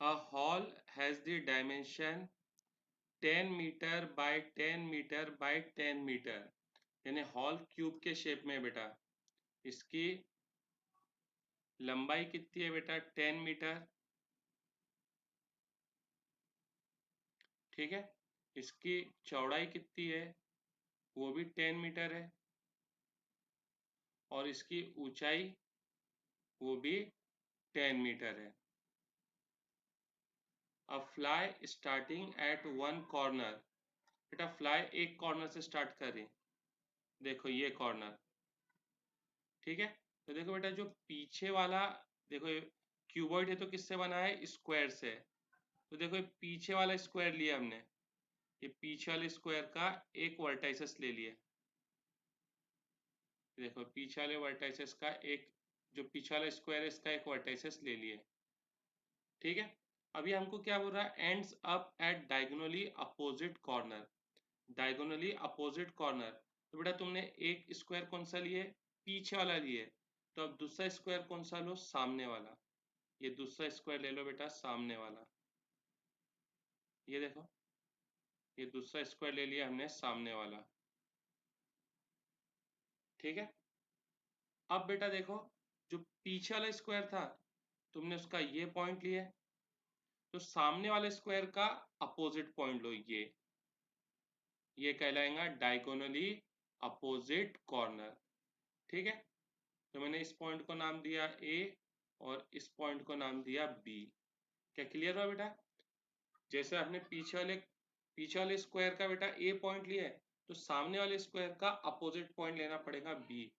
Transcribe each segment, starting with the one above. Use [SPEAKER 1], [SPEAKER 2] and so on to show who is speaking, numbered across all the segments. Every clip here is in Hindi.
[SPEAKER 1] A hall has the dimension 10 metre by 10 metre by 10 metre, यानी हॉल क्यूब के शेप में बेटा। इसकी लंबाई कितनी है बेटा? 10 मीटर। ठीक है। इसकी चौड़ाई कितनी है? वो भी 10 मीटर है। और इसकी ऊंचाई वो भी 10 मीटर है। अ fly starting at one corner, बेटा फ्लाई एक कॉर्नर से स्टार्ट कर रही। देखो ये कॉर्नर। ठीक है। तो देखो बेटा जो पीछे वाला, देखो क्यूबॉइड है तो किससे बना है? स्क्वायर से। तो देखो ये पीछे वाला स्क्वायर लिया हमने, ये पीछे वाले स्क्वायर का एक वर्टाइसेस ले लिए। देखो पीछे वाले वर्टाइसेस का एक, जो पीछे वाला स्क्वायर है इसका एक वर्टाइसेस ले लिए। ठीक है। अभी हमको क्या बोल रहा है? Ends up at diagonally opposite corner. Diagonally opposite corner, तो बेटा तुमने एक स्क्वायर कौन सा लिए? पीछे वाला लिए। तो अब दूसरा स्क्वायर कौन सा लो? सामने वाला। ये दूसरा स्क्वायर ले लो बेटा, सामने वाला। ये देखो, ये दूसरा स्क्वायर ले लिया हमने, सामने वाला। ठीक है। अब बेटा देखो, जो पीछे वाला स्क्वायर था तुमने उसका ये पॉइंट लिए, तो सामने वाले स्क्वायर का अपोजिट पॉइंट लो, ये कहलाएगा डायगोनली अपोजिट कॉर्नर। ठीक है। तो मैंने इस पॉइंट को नाम दिया ए और इस पॉइंट को नाम दिया बी। क्या क्लियर हुआ बेटा? जैसे आपने पीछे वाले स्क्वायर का बेटा ए पॉइंट लिया है, तो सामने वाले स्क्वायर का अपोजिट पॉइंट लेना पड़ेगा बी,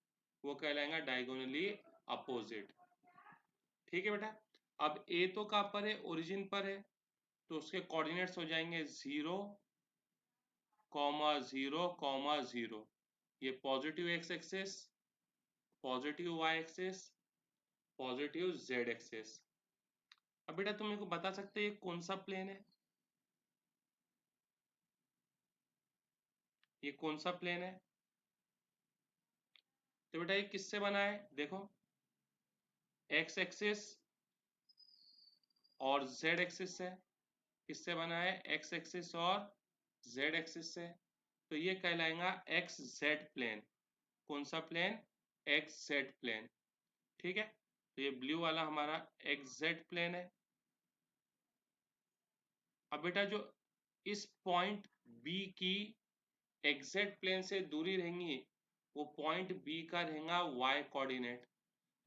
[SPEAKER 1] वो कहलाएगा डायगोनली अपोजिट। ठीक है बेटा। अब ए तो कहाँ पर है? ओरिजिन पर है, तो उसके कोऑर्डिनेट्स हो जाएंगे 0, 0, 0। ये positive x axis, positive y axis, positive z axis. अब बेटा तुम मेरे को बता सकते हो ये कौन सा प्लेन है? ये कौन सा प्लेन है? तो बेटा ये किससे बना है? देखो एक्स एक्सिस और जेड एक्सिस से। किससे बना है? एक्स एक्सिस और जेड एक्सिस से। तो ये कहलाएगा एक्स जेड प्लेन। कौन सा प्लेन? X Z plane. ठीक है। तो ये ब्लू वाला हमारा एक्स जेड प्लेन है। अब बेटा जो इस पॉइंट बी की एग्जैक्ट प्लेन से दूरी रहेंगी, वो पॉइंट बी का रहेगा वाई कोऑर्डिनेट।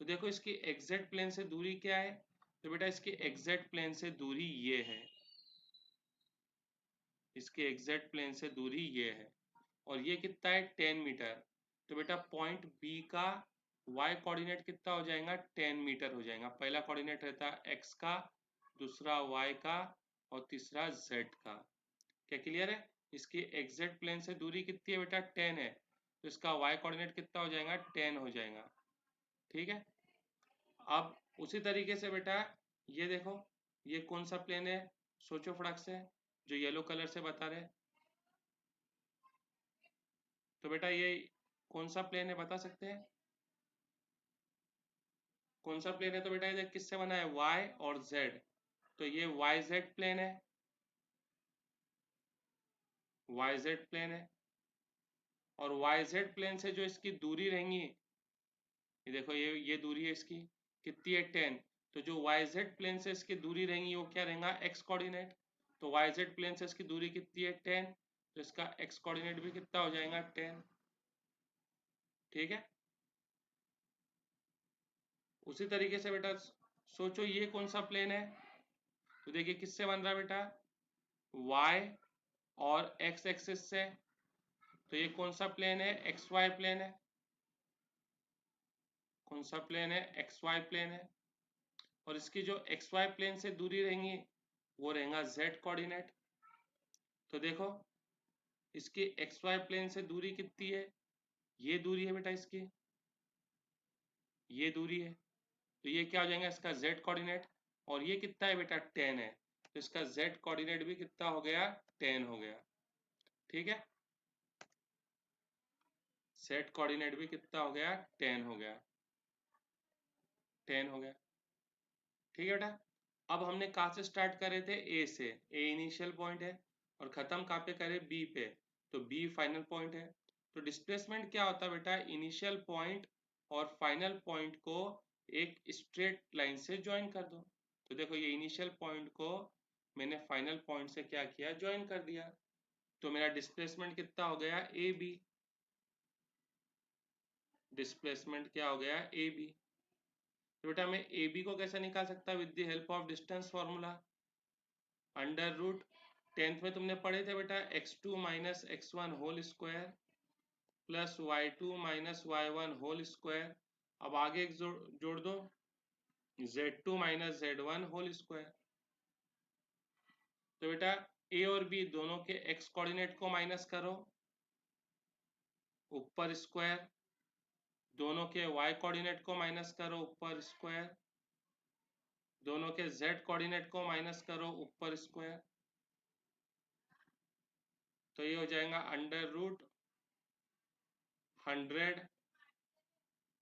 [SPEAKER 1] तो देखो इसकी एग्जैक्ट प्लेन से दूरी क्या है? तो बेटा इसकी एग्जैक्ट प्लेन से दूरी ये है, इसके एग्जैक्ट प्लेन से दूरी ये है। और ये कितना है? 10 मीटर। तो बेटा पॉइंट बी का वाई कोऑर्डिनेट कितना हो जाएगा? 10 मीटर हो जाएगा। पहला कोऑर्डिनेट रहता है एक्स का, दूसरा वाई का और तीसरा जेड का। क्या क्लियर है? इसकी एग्जैक्ट प्लेन से दूरी कितनी है बेटा? 10 है। तो इसका वाई कोऑर्डिनेट कितना हो जाएगा? 10 हो जाएगा। ठीक है। अब उसी तरीके से बेटा ये देखो, ये कौन सा प्लेन है? सोचो फटाक से, जो येलो कलर से बता रहे। तो बेटा ये कौन सा प्लेन है बता सकते हैं? कौन सा प्लेन है? तो बेटा ये किससे बना है? वाई और जेड। तो ये वाई जेड प्लेन है, वाई जेड प्लेन है। और वाई जेड प्लेन से जो इसकी दूरी रहेंगी, ये देखो ये दूरी है इसकी, कितनी है? 10। तो जो वाई जेड प्लेन से इसकी दूरी रहेंगी वो क्या रहेगा? X coordinate. तो वाई जेड प्लेन से इसकी दूरी कितनी है? 10। तो इसका एक्स कोऑर्डिनेट भी कितना हो जाएगा? 10। ठीक है। उसी तरीके से बेटा सोचो ये कौन सा प्लेन है? तो देखिए किससे बन रहा है बेटा? y और x एक्सिस से। तो ये कौन सा प्लेन है? एक्स वाई प्लेन है। कौन सा प्लेन है? एक्स वाई प्लेन है। और इसकी जो एक्स वाई प्लेन से दूरी रहेंगी वो रहेगा z कोऑर्डिनेट। तो देखो इसकी एक्स वाई प्लेन से दूरी कितनी है? ये दूरी है बेटा इसकी, ये दूरी है। तो ये क्या हो जाएगा? इसका z कोऑर्डिनेट। और ये कितना है बेटा? 10 है। तो इसका z कोऑर्डिनेट भी कितना हो गया? 10 हो गया। ठीक है। z कोऑर्डिनेट भी कितना हो गया? 10 हो गया। 10 हो गया। ठीक है बेटा। अब हमने कहाँ से स्टार्ट करे थे, ए से, ए इनिशियल पॉइंट है और ख़त्म कहाँ पे करे, बी पे, तो बी फाइनल पॉइंट है। तो डिस्प्लेसमेंट क्या होता है बेटा, इनिशियल पॉइंट और फाइनल पॉइंट को एक स्ट्रेट लाइन से ज्वाइन कर दो। तो देखो ये इनिशियल पॉइंट को मैंने फाइनल पॉइंट से क्या किया, ज्वाइन कर दिया, तो मेरा डिस्प्लेसमेंट कितना हो गया, ए बी। डिस्प्लेसमेंट क्या हो गया, ए बी। तो बेटा मैं ए बी को कैसे निकाल सकता with the help of distance formula, under root, tenth में तुमने पढ़े थे बेटा, x2 minus x1 whole square plus y2 minus y1 whole square. अब आगे एक जोड़ दो, z2 minus z1 whole square. तो बेटा ए और बी दोनों के x कोऑर्डिनेट को माइनस करो, ऊपर स्क्वायर, दोनों के y कोऑर्डिनेट को माइनस करो, ऊपर स्क्वायर, दोनों के z कोऑर्डिनेट को माइनस करो, ऊपर स्क्वायर। तो ये हो जाएगा अंडर रूट 100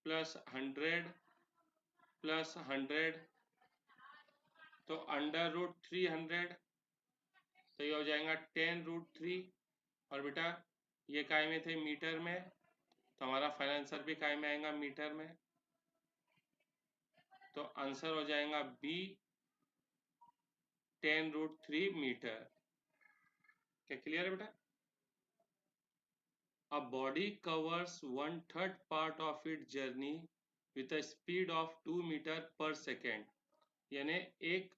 [SPEAKER 1] प्लस 100 प्लस 100, तो अंडर रूट 300, तो ये हो जाएगा 10 रूट 3। और बेटा ये काय में थे, मीटर में, तो हमारा फाइनल आंसर भी काय में आएगा, मीटर में। तो आंसर हो जाएगा बी 10 रूट 3 मीटर। क्या क्लियर है बेटा? A body covers 1/3 part of its journey with a speed of 2 metre पर सेकेंड। यानी एक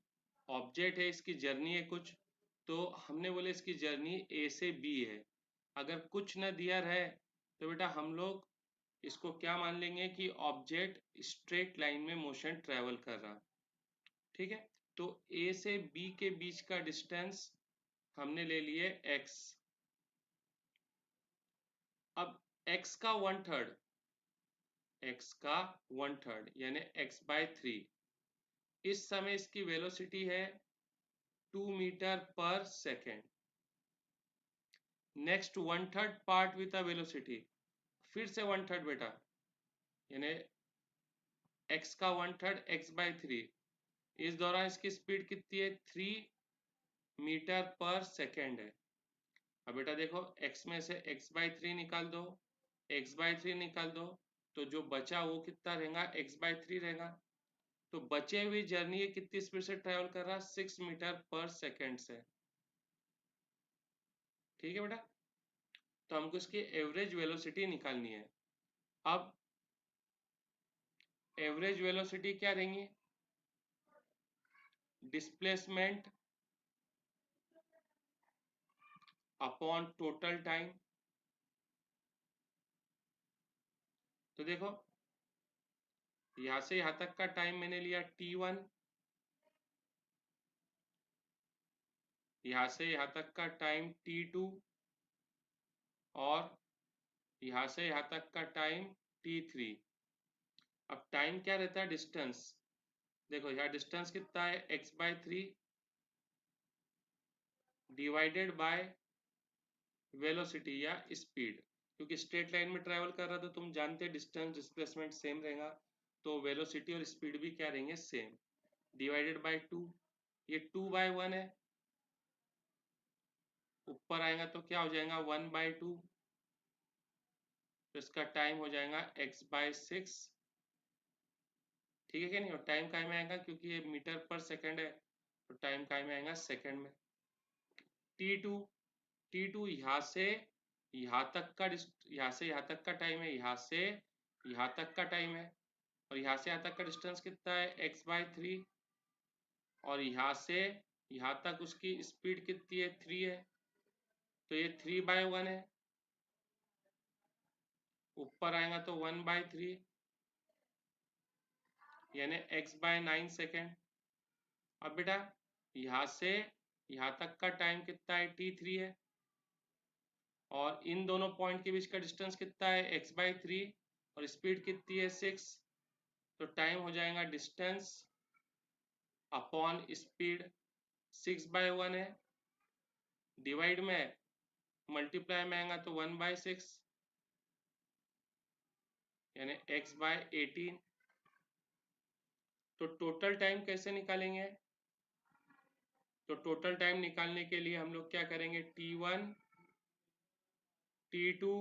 [SPEAKER 1] ऑब्जेक्ट है, इसकी जर्नी है कुछ, तो हमने बोले इसकी जर्नी ए से बी है। अगर कुछ न दिया रहे तो बेटा हम लोग इसको क्या मान लेंगे कि ऑब्जेक्ट स्ट्रेट लाइन में मोशन ट्रेवल कर रहा। ठीक है, तो ए से बी के बीच का डिस्टेंस हमने ले लिए x। अब x का 1/3, x का 1/3 यानी x/3, इस समय इसकी वेलोसिटी है 2 मीटर पर second. Next 1/3 part with a velocity, फिर से 1/3 बेटा, यानी x का 1/3 x/3, इस दौरान इसकी स्पीड कितनी है, 3 मीटर पर सेकेंड है। अब बेटा देखो x में से x/3 निकाल दो, x/3 निकाल दो, तो जो बचा वो कितना रहेगा, x/3 रहेगा। तो बचे हुई जर्नी कितनी स्पीड से ट्रेवल कर रहा, 6 मीटर पर सेकेंड से। ठीक है बेटा, तो हमको इसकी एवरेज वेलोसिटी निकालनी है। अब एवरेज वेलोसिटी क्या रहेंगी, डिस्प्लेसमेंट अपॉन टोटल टाइम। तो देखो यहां से यहां तक का टाइम मैंने लिया t1, यहां से यहां तक का टाइम t2, और यहां से यहां तक का टाइम t3। अब टाइम क्या रहता है, डिस्टेंस, देखो यहाँ डिस्टेंस कितना है, x/3 डिवाइडेड बाय वेलोसिटी या स्पीड, क्योंकि स्ट्रेट लाइन में ट्रेवल कर रहा था, तुम जानते हैं डिस्टेंस डिस्प्लेसमेंट सेम रहेगा, तो वेलोसिटी और स्पीड भी क्या रहेंगे, सेम, डिवाइडेड बाय 2। ये 2/1 है, ऊपर आएगा तो क्या हो जाएगा, 1/2, तो इसका टाइम हो जाएगा x/6। ठीक है क्या नहीं, और टाइम काय में आएगा, क्योंकि ये मीटर पर सेकेंड है, तो टाइम काय में आएगा, सेकेंड में। t2 यहाँ से यहाँ तक का, यहाँ से यहाँ तक का टाइम है, यहाँ से यहाँ तक का टाइम है, और यहाँ से यहाँ तक का डिस्टेंस कितना है, x/3, और यहाँ से यहाँ तक उसकी स्पीड कितनी है, 3 है, तो ये 3/1 है, ऊपर आएगा तो 1/3, यानी x/9 सेकेंड। अब बेटा यहाँ से यहाँ तक का टाइम कितना है, t3 है, और इन दोनों पॉइंट के बीच का डिस्टेंस कितना है, x/3, और स्पीड कितनी है, 6, तो टाइम हो जाएगा डिस्टेंस अपॉन स्पीड, 6/1 है, डिवाइड में, मल्टीप्लाई में आएगा तो 1/6, यानी x/18। तो टोटल टाइम कैसे निकालेंगे, तो टोटल टाइम निकालने के लिए हम लोग क्या करेंगे, T1 T2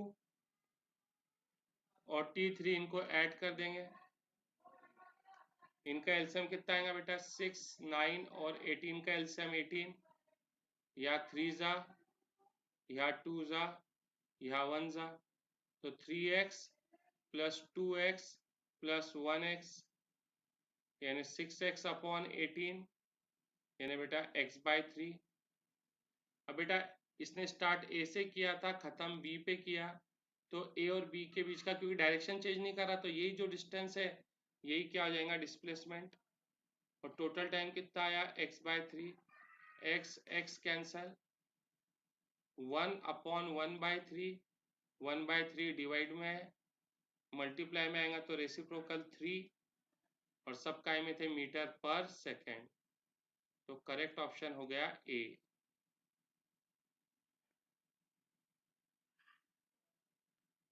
[SPEAKER 1] और T3 इनको ऐड कर देंगे। इनका एलसीएम कितना आएगा बेटा, 6 9 और 18 का एलसीएम 18, या 3 जा, या 2 जा, या 1 जा, तो 3x plus 2x plus 1x यानी 6x अपॉन 18 यानी बेटा x/3। अब बेटा इसने स्टार्ट ए से किया था, खत्म बी पे किया, तो ए और बी के बीच का क्योंकि डायरेक्शन चेंज नहीं कर रहा, तो यही जो डिस्टेंस है यही क्या हो जाएगा, डिस्प्लेसमेंट। और टोटल टाइम कितना आया, x/3, x कैंसल, 1/1/3, 1/3 डिवाइड में है, मल्टीप्लाई में आएगा तो रेसिप्रोकल 3, और सब काय में थे मीटर पर सेकेंड, तो करेक्ट ऑप्शन हो गया A.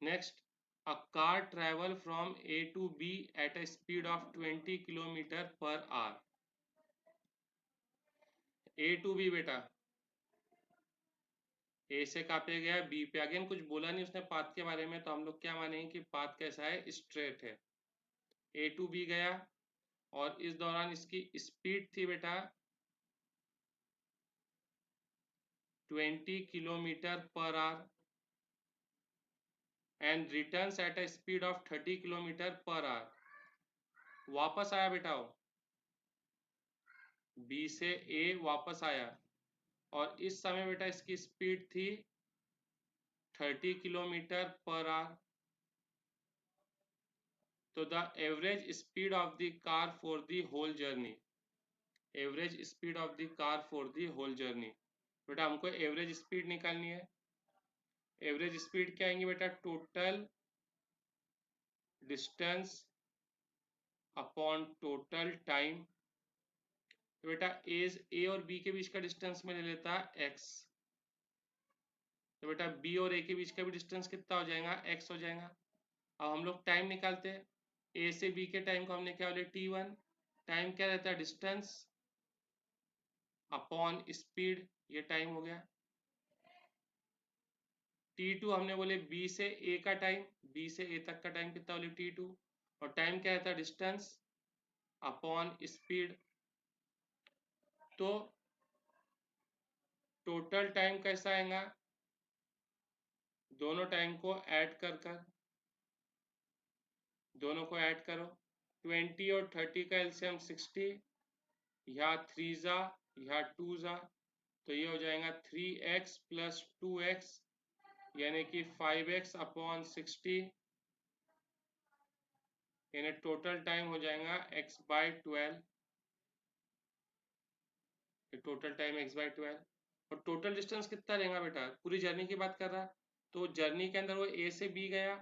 [SPEAKER 1] Next, a car travel from A to B at a speed of 20 kilometre per our. A to B बेटा, ए से कहाँ पे गया, बी पे। अगेन कुछ बोला नहीं उसने पाथ के बारे में, तो हम लोग क्या मानेंगे कि पाथ कैसा है, स्ट्रेट है। ए टू बी गया और इस दौरान इसकी स्पीड थी बेटा 20 kilometre per our and returns at a speed of 30 kilometre per our. वापस आया बेटा वो बी से ए वापस आया, और इस समय बेटा इसकी स्पीड थी 30 किलोमीटर पर आवर। तो the average speed of the car for the whole journey, average speed of the car for the whole journey. बेटा हमको एवरेज स्पीड निकालनी है। एवरेज स्पीड क्या आएंगे बेटा, total distance upon total time. तो बेटा ए और बी के बीच का डिस्टेंस में ले लेता है x, तो बेटा बी और ए के बीच का भी डिस्टेंस कितना हो जाएगा, x हो जाएगा। अब हम लोग टाइम निकालते हैं, ए से बी के टाइम को हमने क्या बोले, T1। टाइम क्या रहता है, डिस्टेंस अपॉन स्पीड, ये टाइम हो गया। T2 हमने बोले बी से ए का टाइम, बी से ए तक का टाइम कितना बोले, T2, और टाइम क्या रहता है, डिस्टेंस अपॉन स्पीड। तो टोटल टाइम कैसा आएगा, दोनों टाइम को ऐड कर कर, दोनों को ऐड करो, 20 और 30 का एलसीएम 60, यहाँ 3 जा, यहाँ 2 जा, तो ये हो जाएगा 3x प्लस 2x यानी कि 5x अपॉन 60, यानी टोटल टाइम हो जाएगा x/12, टोटल टाइम x/12। और टोटल डिस्टेंस कितना रहेगा बेटा, पूरी जर्नी की बात कर रहा, तो जर्नी के अंदर वो ए से बी गया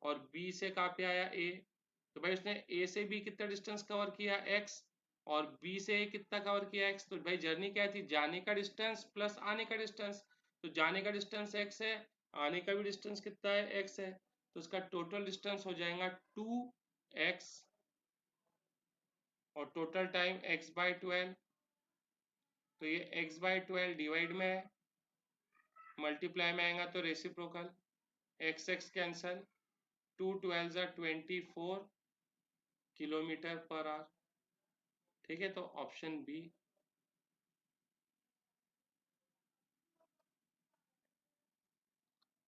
[SPEAKER 1] और बी से कहाँ पे आया, ए, तो भाई उसने ए से बी कितना डिस्टेंस कवर किया, x, और बी से ए कितना कवर किया, x। तो भाई जर्नी क्या थी, जाने का डिस्टेंस प्लस आने का डिस्टेंस, तो जाने का डिस्टेंस x है, आने का भी डिस्टेंस कितना है, x है, तो उसका टोटल डिस्टेंस हो जाएगा 2x, और टोटल टाइम x/12, तो ये x/12 डिवाइड में है, मल्टीप्लाई में आएगा तो रेसिप्रोकल, x कैंसल, 2 12 जा 24 किलोमीटर पर आवर। ठीक है, तो option B.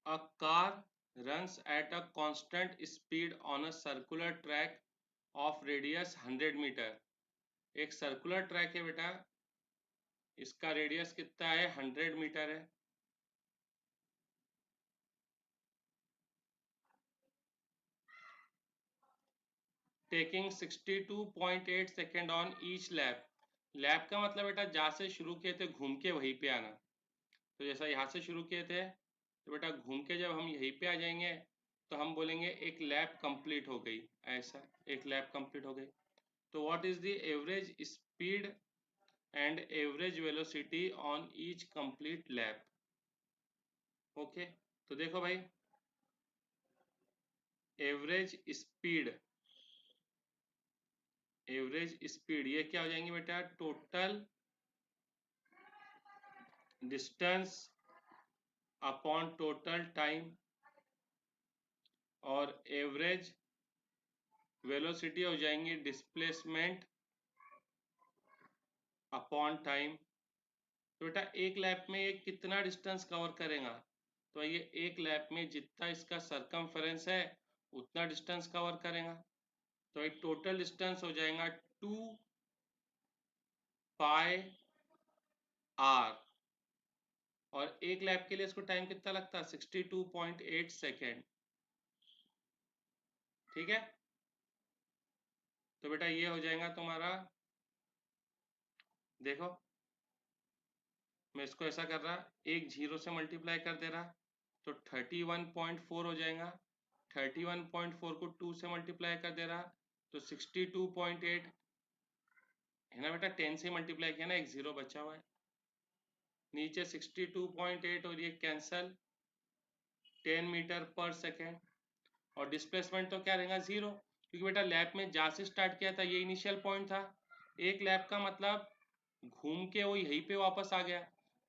[SPEAKER 1] A car runs at a constant speed on a circular track of radius 100 metre. एक सर्कुलर ट्रैक है बेटा, इसका रेडियस कितना है, 100 मीटर है। Taking 62.8 second on each lap. Lap का मतलब बेटा जहाँ से शुरू किए थे घूम के वहीं पे आना, तो जैसा यहाँ से शुरू किए थे तो बेटा घूम के जब हम यहीं पे आ जाएंगे तो हम बोलेंगे एक लैप कंप्लीट हो गई, ऐसा एक लैप कंप्लीट हो गई। तो what is the average speed and average velocity on each complete lap. Okay, तो देखो भाई एवरेज स्पीड, एवरेज स्पीड ये क्या हो जाएंगे बेटा, total distance upon total time और एवरेज वेलोसिटी हो जाएंगी डिस्प्लेसमेंट अपॉन टाइम। तो बेटा एक लैप में ये कितना डिस्टेंस कवर करेगा, तो ये एक लैप में जितना इसका सरकमफेरेंस है उतना डिस्टेंस कवर करेगा। तो एक टोटल डिस्टेंस हो जाएगा 2 पाई आर, और एक लैप के लिए इसको टाइम कितना लगता है 62.8 सेकेंड। ठीक है, तो बेटा ये हो जाएगा तुम्हारा, देखो मैं इसको ऐसा कर रहा, एक जीरो से मल्टीप्लाई कर दे रहा, तो 31.4 हो जाएगा। 31.4 को 2 से मल्टीप्लाई कर दे रहा तो 62.8 है ना बेटा, 10 से मल्टीप्लाई किया ना, एक जीरो बचा हुआ है नीचे 62.8 और ये कैंसल 10 मीटर पर सेकेंड। और डिस्प्लेसमेंट तो क्या रहेगा जीरो, क्योंकि बेटा लैप में जहाँ से स्टार्ट किया था ये इनिशियल पॉइंट था। एक लैप का मतलब घूम के वो यहीं पे वापस आ गया,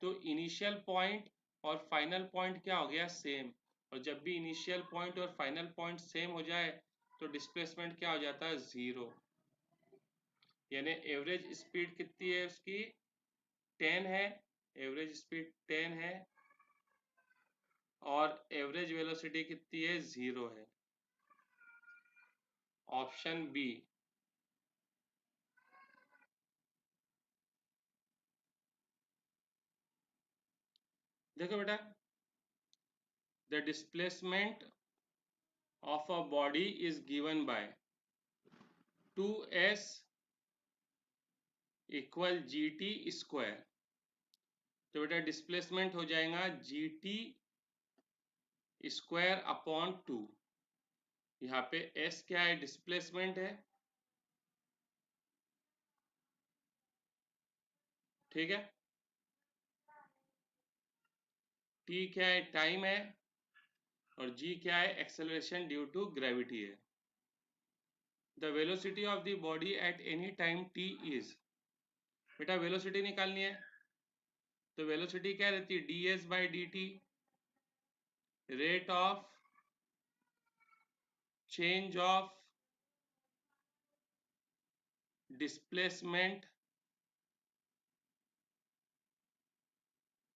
[SPEAKER 1] तो इनिशियल पॉइंट और फाइनल पॉइंट क्या हो गया सेम। और जब भी इनिशियल पॉइंट और फाइनल पॉइंट सेम हो जाए तो डिस्प्लेसमेंट क्या हो जाता है जीरो। यानी एवरेज स्पीड कितनी है उसकी 10 है, एवरेज स्पीड 10 है और एवरेज वेलोसिटी कितनी है जीरो है। Option B. देखो बेटा, the displacement of a body is given by 2s equal g t square. तो बेटा डिस्प्लेसमेंट हो जाएगा जी टी स्क्वायर अपॉन 2। यहाँ पे s क्या है डिस्प्लेसमेंट है, ठीक है, t क्या है टाइम है, और g क्या है एक्सेलरेशन ड्यू टू ग्रेविटी है। The velocity of the body at any time t is, बेटा वेलोसिटी निकालनी है तो वेलोसिटी क्या रहती है ds by d t, rate of change of displacement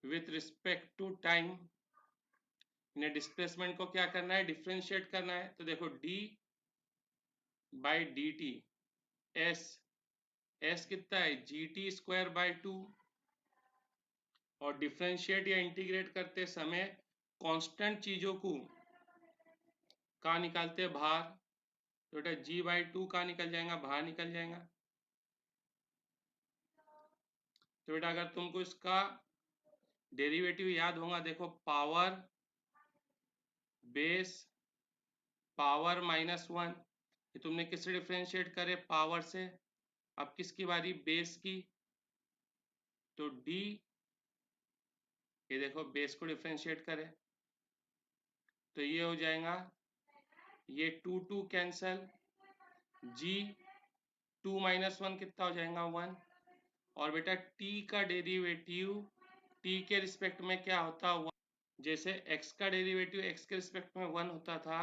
[SPEAKER 1] with respect to time. इन्हें डिस्प्लेसमेंट को क्या करना है डिफ्रेंशिएट करना है, तो देखो d by d T, S कितना है जी टी स्क्वायर बाई 2, और डिफ्रेंशिएट या इंटीग्रेट करते समय कांस्टेंट चीजों को कहाँ निकालते हैं बाहर, तो बेटा जी बाई 2 कहाँ निकल जाएगा बाहर निकल जाएगा। तो बेटा अगर तुमको इसका डेरिवेटिव याद होगा, देखो पावर बेस पावर -1, ये तुमने किससे डिफ्रेंशिएट करे पावर से। अब किसकी बारी बेस की, तो डी, ये देखो बेस को डिफ्रेंशिएट करे तो ये हो जाएगा, ये 2 2 कैंसल, जी 2 - 1 कितना हो जाएगा 1। और बेटा t का डेरिवेटिव t के रिस्पेक्ट में क्या होता है 1, जैसे x का डेरिवेटिव x के रिस्पेक्ट में 1 होता था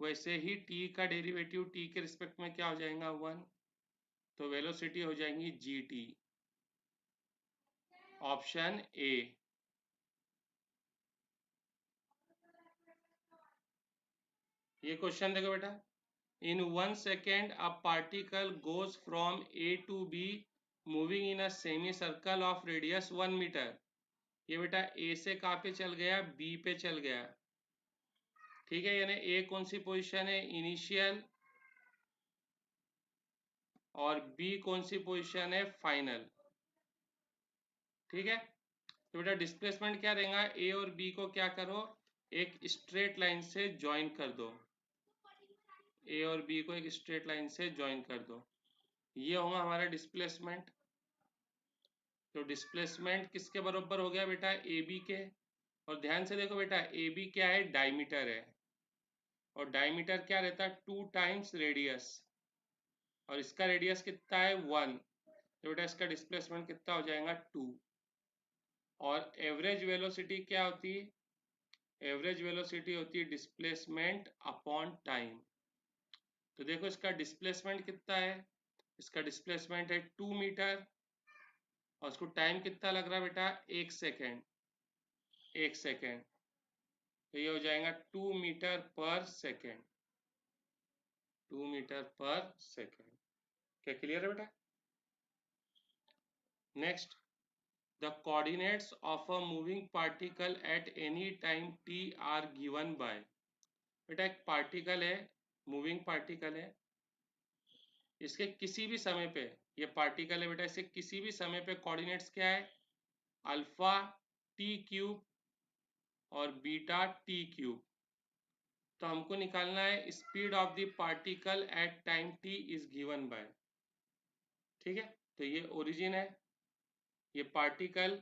[SPEAKER 1] वैसे ही t का डेरिवेटिव t के रिस्पेक्ट में क्या हो जाएगा 1। तो वेलोसिटी हो जाएंगी gt। Option A. ये क्वेश्चन देखो बेटा, in 1 second a particle goes from A to B moving in a semicircle of radius 1 metre. ये बेटा ए से कहाँ पे चल गया बी पे चल गया, ठीक है, यानी ए कौन सी पोजीशन है इनिशियल और बी कौन सी पोजीशन है फाइनल, ठीक है। तो बेटा डिस्प्लेसमेंट क्या रहेगा, ए और बी को क्या करो एक स्ट्रेट लाइन से ज्वाइन कर दो, ए और बी को एक स्ट्रेट लाइन से ज्वाइन कर दो, ये होगा हमारा डिस्प्लेसमेंट। तो डिस्प्लेसमेंट किसके बराबर हो गया बेटा ए बी के। और ध्यान से देखो बेटा ए बी क्या है डायमीटर है, और डायमीटर क्या रहता है 2 टाइम्स रेडियस, और इसका रेडियस कितना है 1, तो बेटा इसका डिस्प्लेसमेंट कितना हो जाएगा 2। और एवरेज वेलोसिटी क्या होती है? एवरेज वेलोसिटी होती है डिस्प्लेसमेंट अपॉन टाइम। तो देखो इसका डिस्प्लेसमेंट कितना है, इसका डिस्प्लेसमेंट है 2 मीटर और उसको टाइम कितना लग रहा है बेटा, 1 सेकेंड। 1 सेकेंड, तो ये हो जाएगा 2 मीटर पर सेकेंड। 2 मीटर पर सेकेंड। क्या क्लियर है बेटा? Next, the coordinates of a moving particle at any time t are given by। बेटा एक पार्टिकल है, मूविंग पार्टिकल है, इसके किसी भी समय पे, ये पार्टिकल है बेटा, इसके किसी भी समय पे कोऑर्डिनेट्स क्या है, अल्फा टी क्यूब और बीटा टी क्यूब। तो हमको निकालना है speed of the particle at time T is given bye. ठीक है, तो ये ओरिजिन है, ये पार्टिकल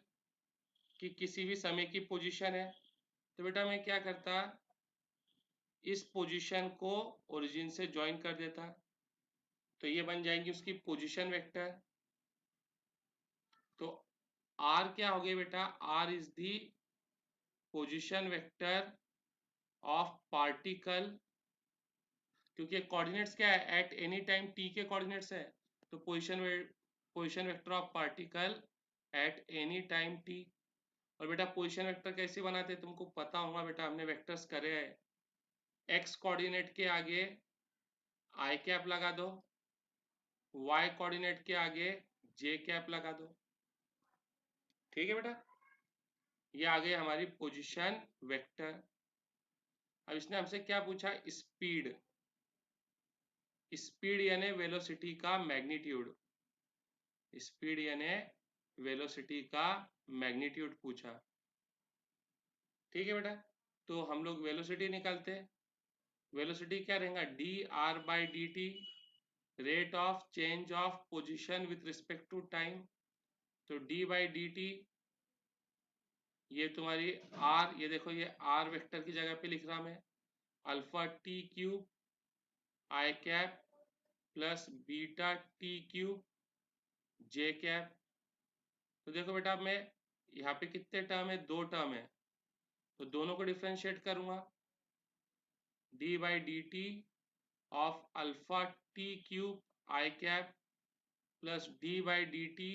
[SPEAKER 1] की किसी भी समय की पोजीशन है। तो बेटा मैं क्या करता, इस पोजीशन को ओरिजिन से ज्वाइन कर देता, तो ये बन जाएंगी उसकी पोजीशन वेक्टर। तो आर क्या हो गया बेटा, r is the position vector of particle, क्योंकि कोऑर्डिनेट्स क्या है, एट एनी टाइम टी के कोऑर्डिनेट्स है, तो position vector of particle at any time t. और बेटा पोजीशन वेक्टर कैसे बनाते हैं तुमको पता होगा बेटा, हमने वेक्टर्स करे हैं, एक्स कोऑर्डिनेट के आगे आई कैप लगा दो, वाई कोऑर्डिनेट के आगे जे कैप लगा दो। ठीक है बेटा, ये आ गई हमारी पोजीशन वेक्टर। अब इसने हमसे क्या पूछा, स्पीड। स्पीड यानी वेलोसिटी का मैग्नीट्यूड, स्पीड यानी वेलोसिटी का मैग्नीट्यूड पूछा। ठीक है बेटा, तो हम लोग वेलोसिटी निकालते हैं। वेलोसिटी क्या रहेगा, d r by d t, rate of change of position with respect to time. तो डी बाई डी टी, ये तुम्हारी आर, ये देखो ये आर वेक्टर की जगह पे लिख रहा मैं, alpha T cube I cap plus beta T cube J cap. तो देखो बेटा मैं यहाँ पे कितने टर्म है, 2 टर्म है, तो दोनों को डिफ्रेंशिएट करूंगा, D by d T of alpha T cube I cap plus D by d T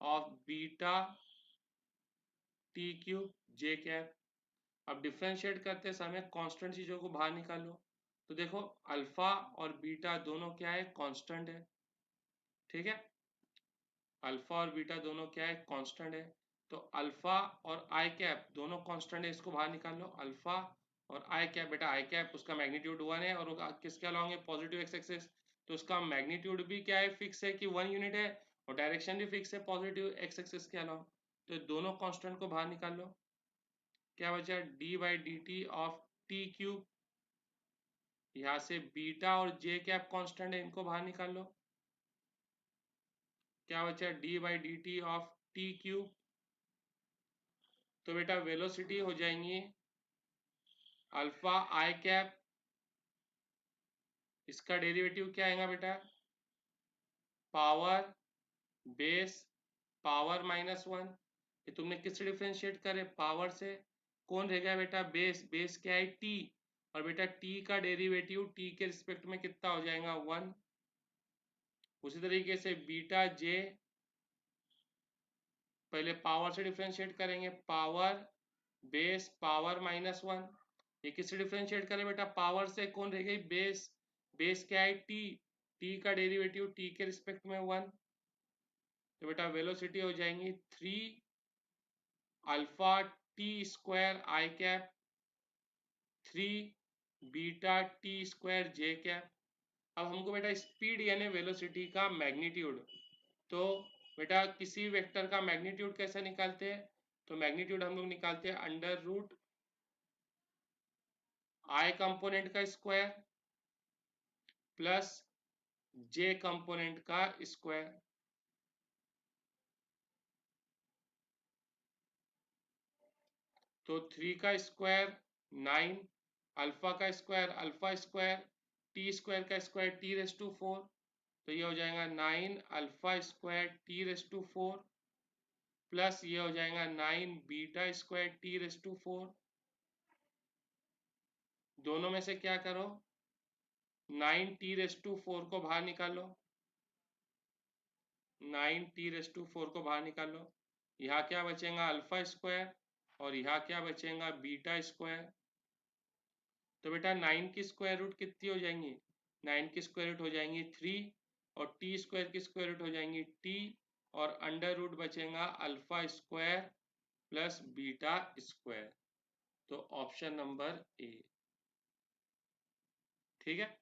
[SPEAKER 1] of beta T cube J cap. अब डिफ्रेंशिएट करते समय कांस्टेंट चीजों को बाहर निकालो, तो देखो अल्फा और बीटा दोनों क्या है, कांस्टेंट है। ठीक है, अल्फा और बीटा दोनों क्या है, कांस्टेंट है। तो अल्फा और आई कैप दोनों कांस्टेंट है, इसको बाहर निकाल लो, अल्फा और आई कैप। बेटा आई कैप उसका मैग्नीट्यूड 1 है और किसके अलॉन्ग है, पॉजिटिव एक्स एक्सिस, तो उसका मैग्नीट्यूड भी क्या है, फिक्स है कि 1 यूनिट है, और डायरेक्शन भी फिक्स है पॉजिटिव एक्स एक्सिस के अलॉन्ग। तो दोनों कांस्टेंट को बाहर निकाल लो, क्या बचा, D by d T of T cube, यहाँ से बीटा और जे कैप कांस्टेंट है, इनको बाहर निकाल लो, क्या बचा, D by d T of T cube. तो बेटा वेलोसिटी हो जाएंगी अल्फा आई कैप, इसका डेरिवेटिव क्या आएगा बेटा, पावर बेस पावर -1। ये तुमने किससे डिफ्रेंशिएट करे, पावर से। कौन रहेगा बेटा, बेस, बेस क्या है, टी, और बेटा टी का डेरिवेटिव टी के रिस्पेक्ट में कितना हो जाएगा, 1। उसी तरीके से बीटा जे, पहले पावर से डिफ्रेंशिएट करेंगे, पावर बेस पावर -1। ये किससे डिफ्रेंशिएट करें बेटा, पावर से। कौन रह गई, बेस, बेस क्या है, टी, टी का डेरिवेटिव टी के रिस्पेक्ट में 1। तो बेटा वेलोसिटी हो जाएंगी 3 अल्फा टी स्क्वायर आई कैप 3 बीटा टी स्क्वायर जे कैप। अब हमको बेटा स्पीड यानी वेलोसिटी का मैग्नीट्यूड, तो बेटा किसी वेक्टर का मैग्नीट्यूड कैसे निकालते हैं, तो मैग्नीट्यूड हम लोग निकालते हैं अंडर रूट आई कंपोनेंट का स्क्वायर प्लस जे कंपोनेंट का स्क्वायर। तो 3 का स्क्वायर 9, अल्फा का square alpha square, T square का स्क्वायर टी रेस टू 4, तो ये हो जाएगा 9 alpha square T raise to 4 plus ये हो जाएगा 9 beta square T raise to 4। दोनों में से क्या करो, 9 टी रेस टू 4 को बाहर निकालो, 9 टी रेस टू 4 को बाहर निकालो। यहाँ क्या बचेगा, अल्फा स्क्वायर, और यहाँ क्या बचेगा, बीटा स्क्वायर। तो बेटा 9 की स्क्वायर रूट कितनी हो जाएंगी, 9 की स्क्वायर रूट हो जाएंगी 3, और टी स्क्वायर की स्क्वायर रूट हो जाएंगी टी, और अंडर रूट बचेगा alpha square plus beta square. तो ऑप्शन नंबर ए। ठीक है।